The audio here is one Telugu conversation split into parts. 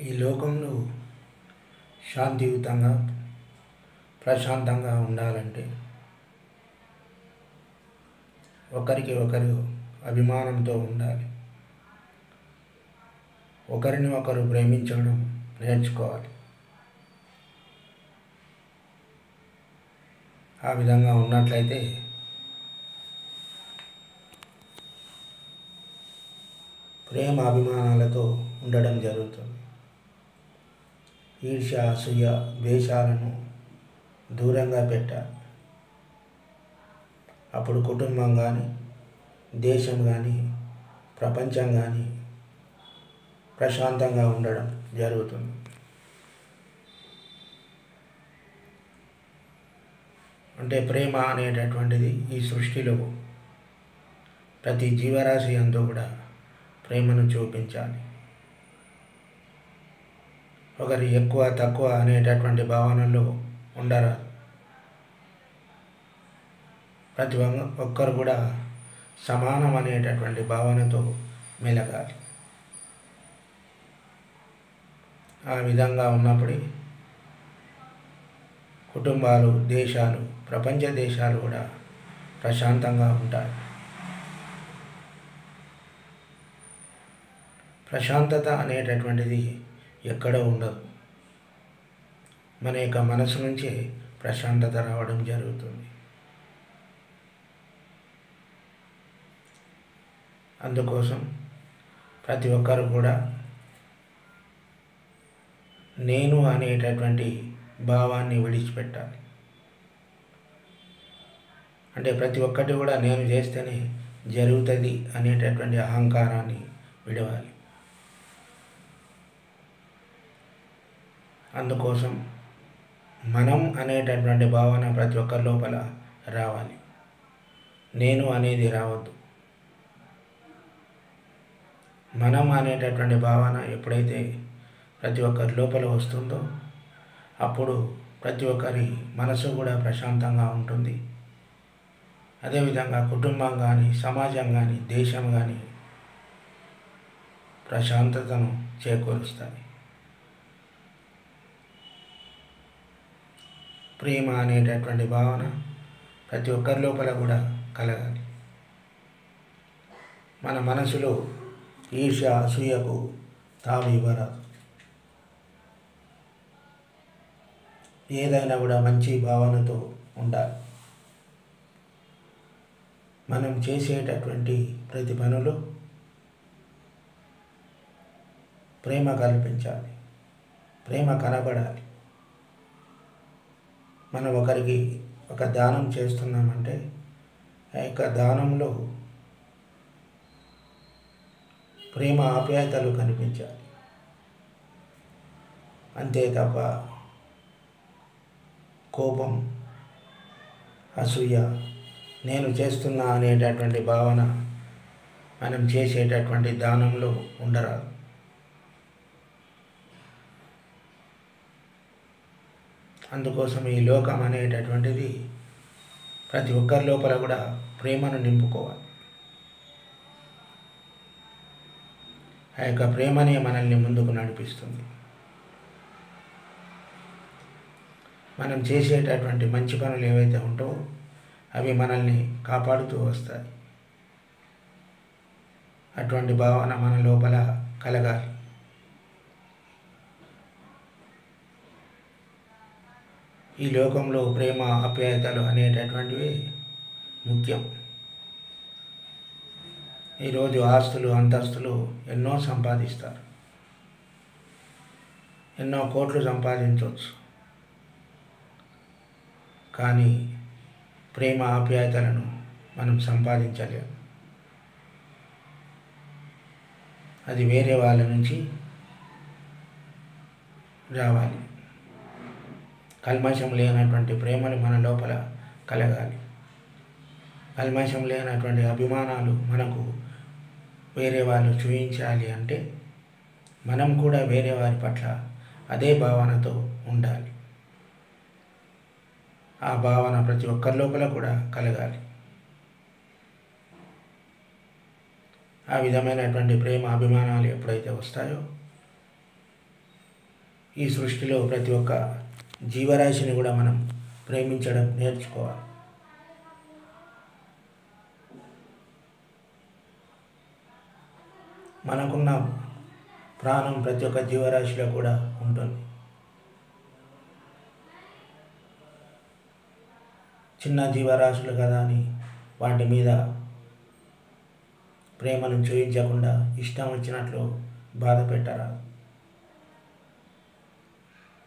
ఈ లోకంలో శాంతియుతంగా ప్రశాంతంగా ఉండాలంటే ఒకరికి ఒకరు అభిమానంతో ఉండాలి. ఒకరిని ఒకరు ప్రేమించడం నేర్చుకోవాలి. ఆ విధంగా ఉన్నట్లయితే ప్రేమ అభిమానాలతో ఉండడం జరుగుతుంది. ఈర్ష్య, అసూయ, ద్వేషాలను దూరంగా పెట్టాలి. అప్పుడు కుటుంబం కానీ, దేశం కానీ, ప్రపంచం కానీ ప్రశాంతంగా ఉండడం జరుగుతుంది. అంటే ప్రేమ అనేటటువంటిది ఈ సృష్టిలో ప్రతి జీవరాశి అంతా కూడా ప్రేమను చూపించాలి. ఒకరి ఎక్కువ తక్కువ అనేటటువంటి భావనలో ఉండరాదు. ప్రతి ఒక్కరు కూడా సమానం అనేటటువంటి భావనతో మెలగాలి. ఆ విధంగా ఉన్నప్పుడే కుటుంబాలు, దేశాలు, ప్రపంచ దేశాలు కూడా ప్రశాంతంగా ఉంటాయి. ప్రశాంతత అనేటటువంటిది ఎక్కడో ఉండదు. మన యొక్క మనసు నుంచే ప్రశాంతత రావడం జరుగుతుంది. అందుకోసం ప్రతి ఒక్కరు కూడా నేను అనేటటువంటి భావాన్ని విడిచిపెట్టాలి. అంటే ప్రతి ఒక్కటి కూడా నేను చేస్తేనే జరుగుతుంది అనేటటువంటి అహంకారాన్ని విడవాలి. అందుకోసం మనం అనేటటువంటి భావన ప్రతి ఒక్కరి లోపల రావాలి. నేను అనేది రావద్దు. మనం అనేటటువంటి భావన ఎప్పుడైతే ప్రతి ఒక్కరి లోపల వస్తుందో అప్పుడు ప్రతి ఒక్కరి మనసు కూడా ప్రశాంతంగా ఉంటుంది. అదేవిధంగా కుటుంబం కానీ, సమాజం కానీ, దేశం కానీ ప్రశాంతతను చేకూరుస్తాయి. ప్రేమ అనేటటువంటి భావన ప్రతి ఒక్కరి లోపల కూడా కలగాలి. మన మనసులో ఈర్ష్య, అసూయకు తావు ఇవ్వరాదు. ఏదైనా కూడా మంచి భావనతో ఉండాలి. మనం చేసేటటువంటి ప్రతి పనులు ప్రేమ కల్పించాలి, ప్రేమ కనబడాలి. మనం ఒకరికి ఒక దానం చేస్తున్నామంటే ఆ యొక్క దానంలో ప్రేమ, ఆప్యాయతలు కనిపించాలి. అంతే తప్ప కోపం, అసూయ, నేను చేస్తున్నా అనేటటువంటి భావన మనం చేసేటటువంటి దానంలో ఉండరాదు. అందుకోసం ఈ లోకం అనేటటువంటిది ప్రతి ఒక్కరి లోపల కూడా ప్రేమను నింపుకోవాలి. ఆ యొక్క ప్రేమనే మనల్ని ముందుకు నడిపిస్తుంది. మనం చేసేటటువంటి మంచి పనులు ఏవైతే ఉంటావో అవి మనల్ని కాపాడుతూ వస్తాయి. అటువంటి భావన మన లోపల కలగాలి. ఈ లోకంలో ప్రేమ, ఆప్యాయతలు అనేటటువంటివి ముఖ్యం. ఈరోజు ఆస్తులు, అంతస్తులు ఎన్నో సంపాదిస్తారు, ఎన్నో కోట్లు సంపాదించవచ్చు. కానీ ప్రేమ, ఆప్యాయతలను మనం సంపాదించలేము. అది వేరే వాళ్ళ నుంచి రావాలి. కల్మషం లేనటువంటి ప్రేమలు మన లోపల కలగాలి. కల్మషం లేనటువంటి అభిమానాలు మనకు వేరే వాళ్ళు చూపించాలి అంటే మనం కూడా వేరే వారి పట్ల అదే భావనతో ఉండాలి. ఆ భావన ప్రతి ఒక్కరి లోపల కూడా కలగాలి. ఆ విధమైనటువంటి ప్రేమ, అభిమానాలు ఎప్పుడైతే వస్తాయో ఈ సృష్టిలో ప్రతి ఒక్క జీవరాశిని కూడా మనం ప్రేమించడం నేర్చుకోవాలి. మనకున్న ప్రాణం ప్రతి ఒక్క జీవరాశిలో కూడా ఉంటుంది. చిన్న జీవరాశులు కదా అని వాటి మీద ప్రేమను చూపించకుండా ఇష్టం వచ్చినట్లు బాధ పెట్టరా.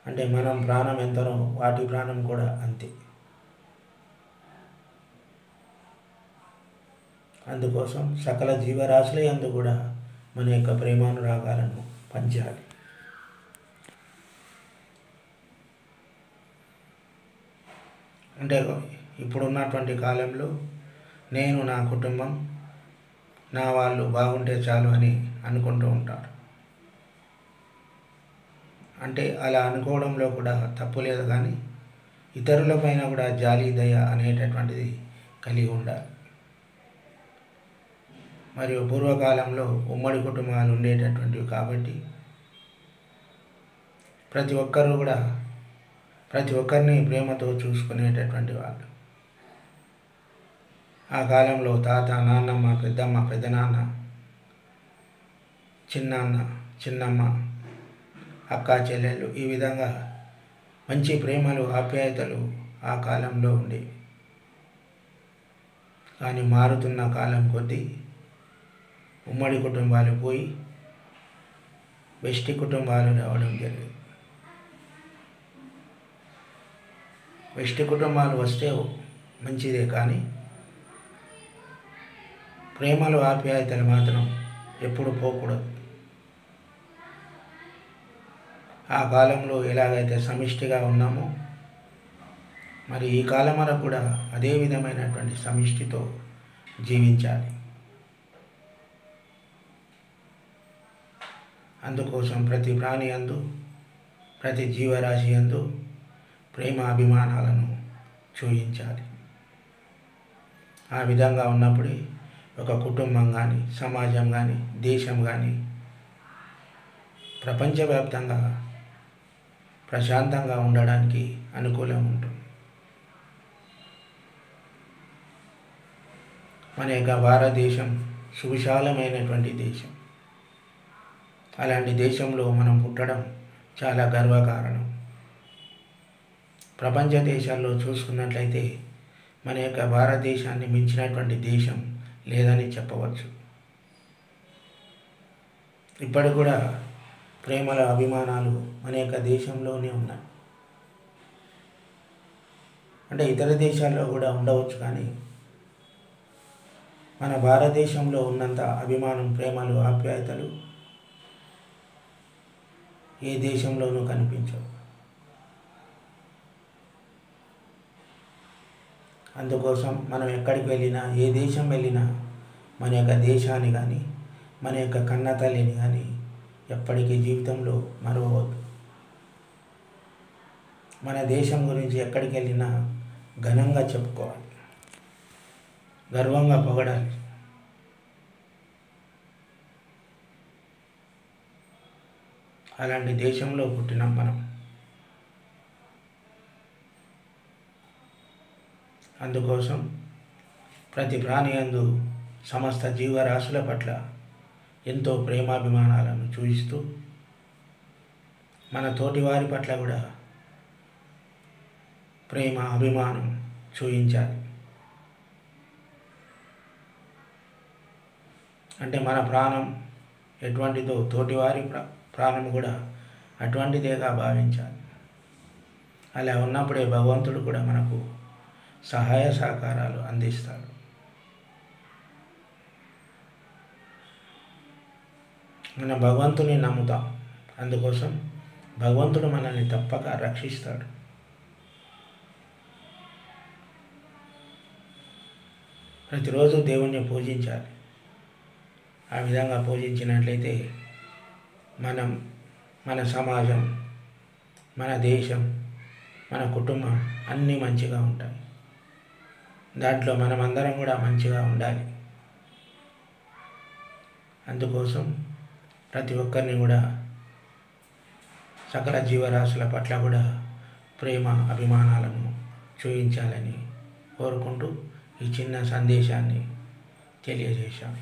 అంటే మనం ప్రాణం ఎంతనో వాటి ప్రాణం కూడా అంతే. అందుకోసం సకల జీవరాశుల యందు కూడా మన యొక్క ప్రేమానురాగాలను పంచాలి. అంటే ఇప్పుడున్నటువంటి కాలంలో నేను, నా కుటుంబం, నా వాళ్ళు బాగుంటే చాలు అని అనుకుంటూ ఉంటారు. అంటే అలా అనుకోవడంలో కూడా తప్పు లేదు, కానీ ఇతరులపైన కూడా జాలి దయ అనేటటువంటిది కలిగి ఉండాలి. మరియు పూర్వకాలంలో ఉమ్మడి కుటుంబాలు ఉండేటటువంటివి కాబట్టి ప్రతి ఒక్కరు కూడా ప్రతి ఒక్కరిని ప్రేమతో చూసుకునేటటువంటి వాళ్ళు. ఆ కాలంలో తాత, నాన్నమ్మ, పెద్దమ్మ, పెద్దనాన్న, చిన్నాన్న, చిన్నమ్మ, అక్క, చెల్లెళ్ళు, ఈ విధంగా మంచి ప్రేమలు, ఆప్యాయతలు ఆ కాలంలో ఉండేవి. కానీ మారుతున్న కాలం కొద్దీ ఉమ్మడి కుటుంబాలు పోయి వెష్టి కుటుంబాలు రావడం జరిగింది. వెష్టి కుటుంబాలు వస్తే మంచిదే, కానీ ప్రేమలు, ఆప్యాయతలు మాత్రం ఎప్పుడు పోకూడదు. ఆ కాలంలో ఎలాగైతే సమిష్టిగా ఉన్నామో మరి ఈ కాలం వరకు కూడా అదే విధమైనటువంటి సమిష్టితో జీవించాలి. అందుకోసం ప్రతి ప్రాణి యందు, ప్రతి జీవరాశి యందు ప్రేమ, అభిమానాలను చూయించాలి. ఆ విధంగా ఉన్నప్పుడే ఒక కుటుంబం కానీ, సమాజం కానీ, దేశం కానీ ప్రపంచవ్యాప్తంగా ప్రశాంతంగా ఉండడానికి అనుకూలం ఉంటుంది. మన యొక్క భారతదేశం సువిశాలమైనటువంటి దేశం. అలాంటి దేశంలో మనం పుట్టడం చాలా గర్వకారణం. ప్రపంచ దేశాల్లో చూసుకున్నట్లయితే మన యొక్క భారతదేశాన్ని మించినటువంటి దేశం లేదని చెప్పవచ్చు. ఇప్పటికి కూడా ప్రేమల, అభిమానాలు మన యొక్క దేశంలోనే ఉన్నాయి. అంటే ఇతర దేశాల్లో కూడా ఉండవచ్చు, కానీ మన భారతదేశంలో ఉన్నంత అభిమానం, ప్రేమలు, ఆప్యాయతలు ఏ దేశంలోనూ కనిపించవు. అందుకోసం మనం ఎక్కడికి వెళ్ళినా, ఏ దేశం వెళ్ళినా మన యొక్క దేశాన్ని కానీ, మన యొక్క కన్న తల్లిని కానీ ఎప్పటికీ జీవితంలో మరవవద్దు. మన దేశం గురించి ఎక్కడికి వెళ్ళినా ఘనంగా చెప్పుకోవాలి, గర్వంగా పొగడాలి. అలాంటి దేశంలో పుట్టినాం మనం. అందుకోసం ప్రతి ప్రాణి యందు, సమస్త జీవరాశుల పట్ల ఎంతో ప్రేమాభిమానాలను చూపిస్తూ మన తోటి వారి పట్ల కూడా ప్రేమ, అభిమానం చూపించాలి. అంటే మన ప్రాణం ఎటువంటిదో తోటివారి ప్రాణం కూడా అటువంటిదేగా భావించాలి. అలా ఉన్నప్పుడే భగవంతుడు కూడా మనకు సహాయ సహకారాలు అందిస్తాడు. మనం భగవంతుని నమ్ముతాం, అందుకోసం భగవంతుడు మనల్ని తప్పక రక్షిస్తాడు. ప్రతిరోజు దేవుణ్ణి పూజించాలి. ఆ విధంగా పూజించినట్లయితే మనం, మన సమాజం, మన దేశం, మన కుటుంబం అన్నీ మంచిగా ఉంటాయి. దాంట్లో మనమందరం కూడా మంచిగా ఉండాలి. అందుకోసం ప్రతి ఒక్కరిని కూడా సకల జీవరాశుల పట్ల కూడా ప్రేమ అభిమానాలను చూపించాలని కోరుకుంటూ ఈ చిన్న సందేశాన్ని తెలియజేశాను.